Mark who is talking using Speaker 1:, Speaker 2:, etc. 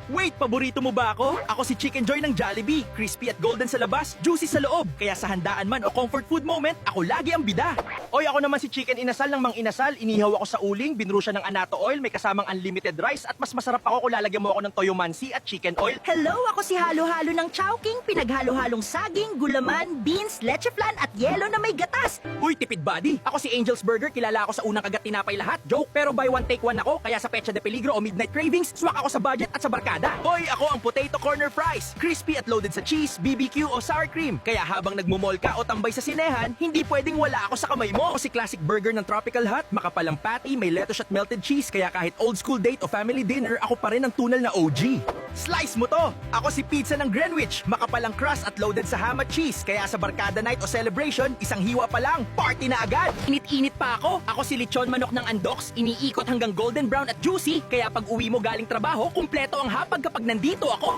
Speaker 1: Wait, paborito mo ba ako? Ako si Chicken Joy ng Jollibee. Crispy at golden sa labas, juicy sa loob. Kaya sa handaan man o comfort food moment, ako lagi ang bida. Oy, ako naman si Chicken Inasal ng Mang Inasal. Inihaw ako sa uling, binuro siya ng anato oil, may kasamang unlimited rice at mas masarap ako kung lalagyan mo ako ng toyo mansi at chicken oil.
Speaker 2: Hello, ako si Halo-Halo ng Chowking. Pinaghalo-halong saging, gulaman, beans, leche flan at yelo na may gatas.
Speaker 1: Uy, tipid body. Ako si Angel's Burger, kilala ako sa unang kagat tinapay lahat. Joke, pero buy one take one ako, kaya sa Pecha de Peligro o Midnight Cravings, swak ako sa budget at sa barkada. Hoy, ako ang potato corner fries. Crispy at loaded sa cheese, BBQ o sour cream. Kaya habang nagmumol ka o tambay sa sinehan, hindi pwedeng wala ako sa kamay mo. Ako si classic burger ng Tropical Hut, makapalang patty, may lettuce at melted cheese, kaya kahit old school date o family dinner, ako pa rin ang tunal na OG. Slice mo to! Ako si pizza ng Greenwich, makapalang crust at loaded sa ham at cheese, kaya sa barkada night o celebration, isang hiwa pa lang, party na agad! Init-init pa ako! Ako si lechon manok ng Andox, iniikot hanggang golden brown at juicy, kaya pag uwi mo galing trabaho, kumpleto ang hapag kapag nandito ako!